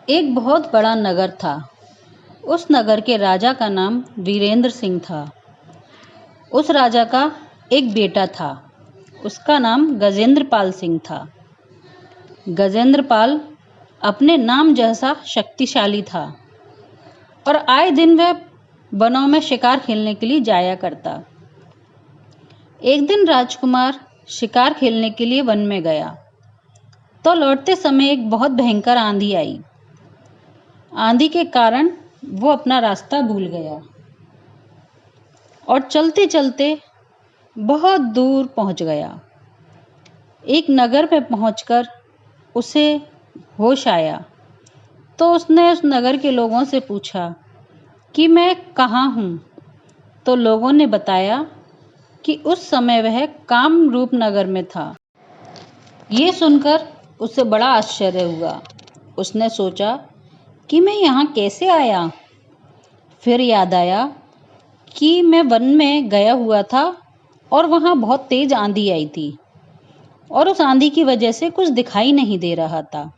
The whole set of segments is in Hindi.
एक बहुत बड़ा नगर था। उस नगर के राजा का नाम वीरेंद्र सिंह था। उस राजा का एक बेटा था। उसका नाम गजेंद्र पाल सिंह था। गजेंद्र पाल अपने नाम जैसा शक्तिशाली था और आए दिन वह वनों में शिकार खेलने के लिए जाया करता। एक दिन राजकुमार शिकार खेलने के लिए वन में गया तो लौटते समय एक बहुत भयंकर आंधी आई। आंधी के कारण वो अपना रास्ता भूल गया और चलते चलते बहुत दूर पहुंच गया। एक नगर में पहुंचकर उसे होश आया तो उसने उस नगर के लोगों से पूछा कि मैं कहाँ हूँ। तो लोगों ने बताया कि उस समय वह कामरूप नगर में था। ये सुनकर उसे बड़ा आश्चर्य हुआ। उसने सोचा कि मैं यहाँ कैसे आया। फिर याद आया कि मैं वन में गया हुआ था और वहाँ बहुत तेज आंधी आई थी और उस आंधी की वजह से कुछ दिखाई नहीं दे रहा था।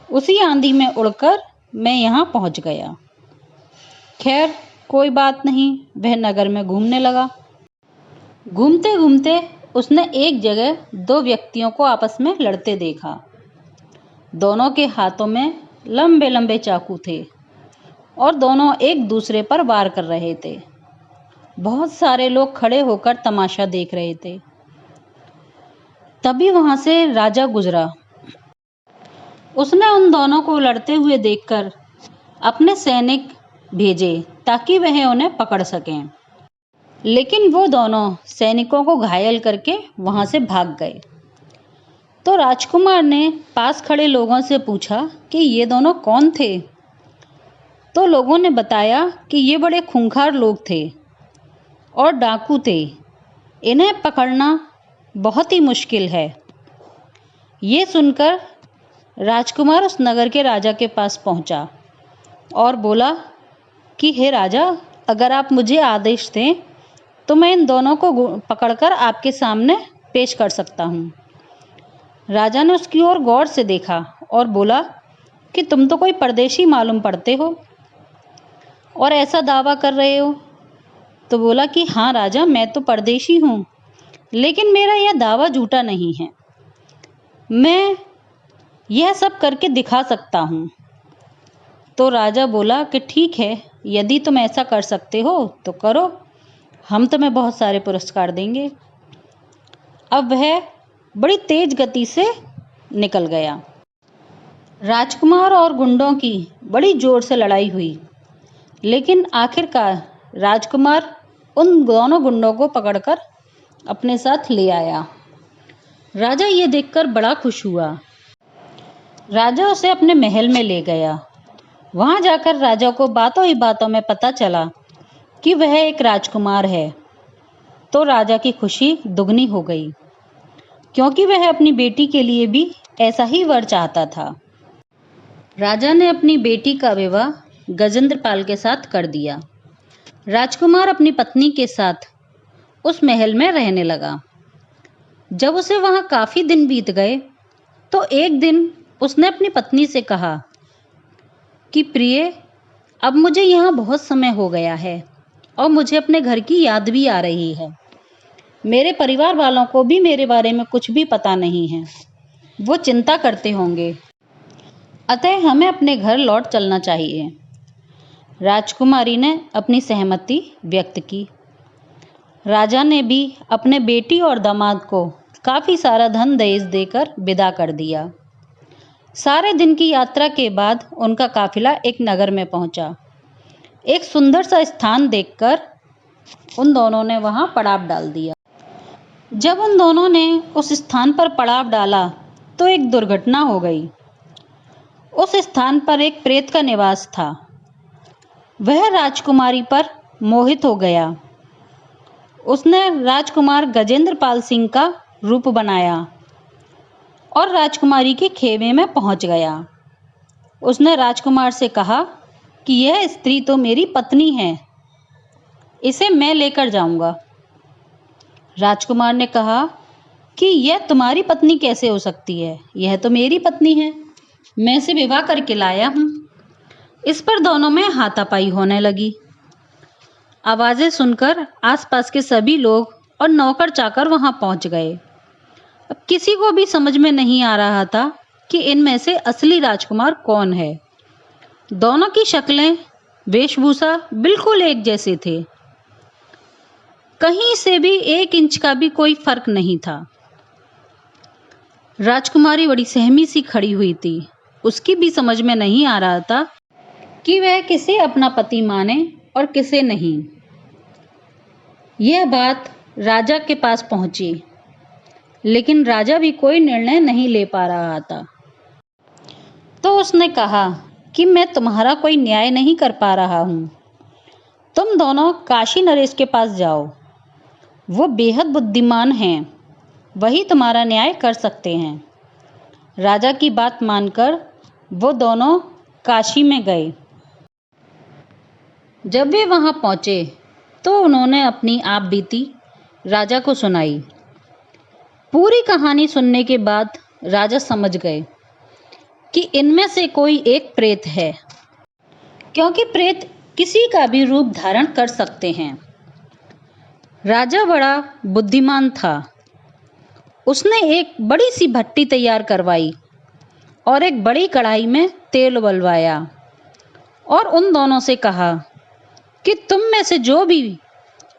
उसी आंधी में उड़कर मैं यहाँ पहुँच गया। खैर कोई बात नहीं, वह नगर में घूमने लगा। घूमते घूमते उसने एक जगह दो व्यक्तियों को आपस में लड़ते देखा। दोनों के हाथों में लंबे लंबे चाकू थे और दोनों एक दूसरे पर वार कर रहे थे। बहुत सारे लोग खड़े होकर तमाशा देख रहे थे। तभी वहां से राजा गुजरा। उसने उन दोनों को लड़ते हुए देखकर अपने सैनिक भेजे ताकि वह उन्हें पकड़ सकें, लेकिन वो दोनों सैनिकों को घायल करके वहां से भाग गए। तो राजकुमार ने पास खड़े लोगों से पूछा कि ये दोनों कौन थे। तो लोगों ने बताया कि ये बड़े खूंखार लोग थे और डाकू थे। इन्हें पकड़ना बहुत ही मुश्किल है। ये सुनकर राजकुमार उस नगर के राजा के पास पहुंचा और बोला कि हे राजा, अगर आप मुझे आदेश दें तो मैं इन दोनों को पकड़कर आपके सामने पेश कर सकता हूँ। राजा ने उसकी ओर गौर से देखा और बोला कि तुम तो कोई परदेशी मालूम पड़ते हो और ऐसा दावा कर रहे हो। तो बोला कि हाँ राजा, मैं तो परदेशी हूँ, लेकिन मेरा यह दावा झूठा नहीं है। मैं यह सब करके दिखा सकता हूँ। तो राजा बोला कि ठीक है, यदि तुम ऐसा कर सकते हो तो करो, हम तुम्हें बहुत सारे पुरस्कार देंगे। अब वह बड़ी तेज गति से निकल गया। राजकुमार और गुंडों की बड़ी जोर से लड़ाई हुई, लेकिन आखिरकार राजकुमार उन दोनों गुंडों को पकड़कर अपने साथ ले आया। राजा ये देखकर बड़ा खुश हुआ। राजा उसे अपने महल में ले गया। वहां जाकर राजा को बातों ही बातों में पता चला कि वह एक राजकुमार है। तो राजा की खुशी दुगनी हो गई, क्योंकि वह अपनी बेटी के लिए भी ऐसा ही वर चाहता था। राजा ने अपनी बेटी का विवाह गजेंद्र पाल के साथ कर दिया। राजकुमार अपनी पत्नी के साथ उस महल में रहने लगा। जब उसे वहां काफी दिन बीत गए तो एक दिन उसने अपनी पत्नी से कहा कि प्रिय, अब मुझे यहाँ बहुत समय हो गया है और मुझे अपने घर की याद भी आ रही है। मेरे परिवार वालों को भी मेरे बारे में कुछ भी पता नहीं है। वो चिंता करते होंगे, अतः हमें अपने घर लौट चलना चाहिए। राजकुमारी ने अपनी सहमति व्यक्त की। राजा ने भी अपने बेटी और दामाद को काफी सारा धन दहेज देकर विदा कर दिया। सारे दिन की यात्रा के बाद उनका काफिला एक नगर में पहुंचा। एक सुंदर सा स्थान देखकर उन दोनों ने वहां पड़ाव डाल दिया। जब उन दोनों ने उस स्थान पर पड़ाव डाला तो एक दुर्घटना हो गई। उस स्थान पर एक प्रेत का निवास था। वह राजकुमारी पर मोहित हो गया। उसने राजकुमार गजेंद्र पाल सिंह का रूप बनाया और राजकुमारी के खेमे में पहुंच गया। उसने राजकुमार से कहा कि यह स्त्री तो मेरी पत्नी है, इसे मैं लेकर जाऊंगा। राजकुमार ने कहा कि यह तुम्हारी पत्नी कैसे हो सकती है, यह तो मेरी पत्नी है। मैं इसे विवाह करके लाया हूँ। इस पर दोनों में हाथापाई होने लगी। आवाज़ें सुनकर आसपास के सभी लोग और नौकर चाकर वहां पहुंच गए। अब किसी को भी समझ में नहीं आ रहा था कि इनमें से असली राजकुमार कौन है। दोनों की शक्लें, वेशभूषा बिल्कुल एक जैसे थे। कहीं से भी 1 इंच का भी कोई फर्क नहीं था। राजकुमारी बड़ी सहमी सी खड़ी हुई थी। उसकी भी समझ में नहीं आ रहा था कि वह किसे अपना पति माने और किसे नहीं। यह बात राजा के पास पहुंची, लेकिन राजा भी कोई निर्णय नहीं ले पा रहा था। तो उसने कहा कि मैं तुम्हारा कोई न्याय नहीं कर पा रहा हूँ। तुम दोनों काशी नरेश के पास जाओ। वो बेहद बुद्धिमान हैं, वही तुम्हारा न्याय कर सकते हैं। राजा की बात मानकर वो दोनों काशी में गए। जब वे वहां पहुंचे तो उन्होंने अपनी आप बीती राजा को सुनाई। पूरी कहानी सुनने के बाद राजा समझ गए कि इनमें से कोई एक प्रेत है, क्योंकि प्रेत किसी का भी रूप धारण कर सकते हैं। राजा बड़ा बुद्धिमान था। उसने एक बड़ी सी भट्टी तैयार करवाई और एक बड़ी कढ़ाई में तेल उबलवाया और उन दोनों से कहा कि तुम में से जो भी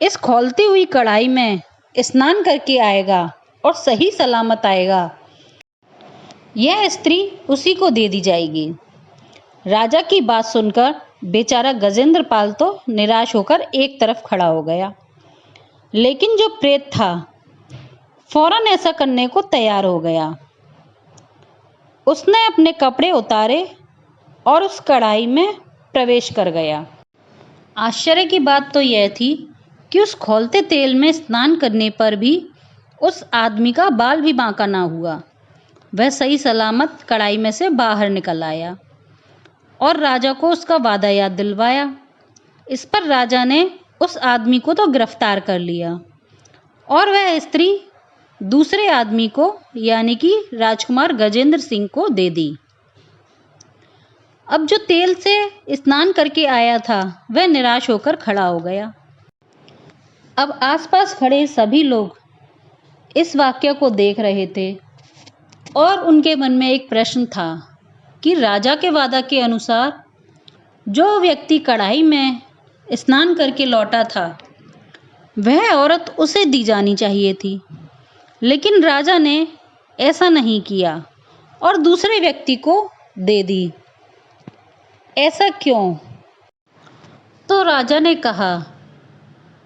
इस खौलती हुई कढ़ाई में स्नान करके आएगा और सही सलामत आएगा, यह स्त्री उसी को दे दी जाएगी। राजा की बात सुनकर बेचारा गजेंद्र पाल तो निराश होकर एक तरफ खड़ा हो गया, लेकिन जो प्रेत था फौरन ऐसा करने को तैयार हो गया। उसने अपने कपड़े उतारे और उस कढ़ाई में प्रवेश कर गया। आश्चर्य की बात तो यह थी कि उस खौलते तेल में स्नान करने पर भी उस आदमी का बाल भी बांका ना हुआ। वह सही सलामत कढ़ाई में से बाहर निकल आया और राजा को उसका वादा याद दिलवाया। इस पर राजा ने उस आदमी को तो गिरफ्तार कर लिया और वह स्त्री दूसरे आदमी को, यानी कि राजकुमार गजेंद्र सिंह को दे दी। अब जो तेल से स्नान करके आया था वह निराश होकर खड़ा हो गया। अब आसपास खड़े सभी लोग इस वाक्य को देख रहे थे और उनके मन में एक प्रश्न था कि राजा के वादा के अनुसार जो व्यक्ति कढ़ाई में स्नान करके लौटा था वह औरत उसे दी जानी चाहिए थी, लेकिन राजा ने ऐसा नहीं किया और दूसरे व्यक्ति को दे दी। ऐसा क्यों? तो राजा ने कहा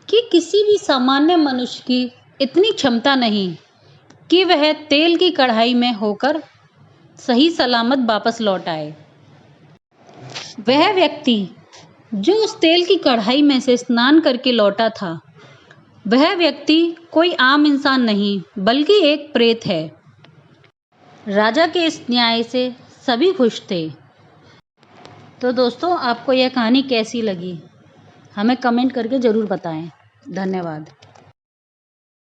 कि किसी भी सामान्य मनुष्य की इतनी क्षमता नहीं कि वह तेल की कढ़ाई में होकर सही सलामत वापस लौट आए। वह व्यक्ति जो उस तेल की कढ़ाई में से स्नान करके लौटा था, वह व्यक्ति कोई आम इंसान नहीं बल्कि एक प्रेत है। राजा के इस न्याय से सभी खुश थे। तो दोस्तों, आपको यह कहानी कैसी लगी हमें कमेंट करके ज़रूर बताएं। धन्यवाद।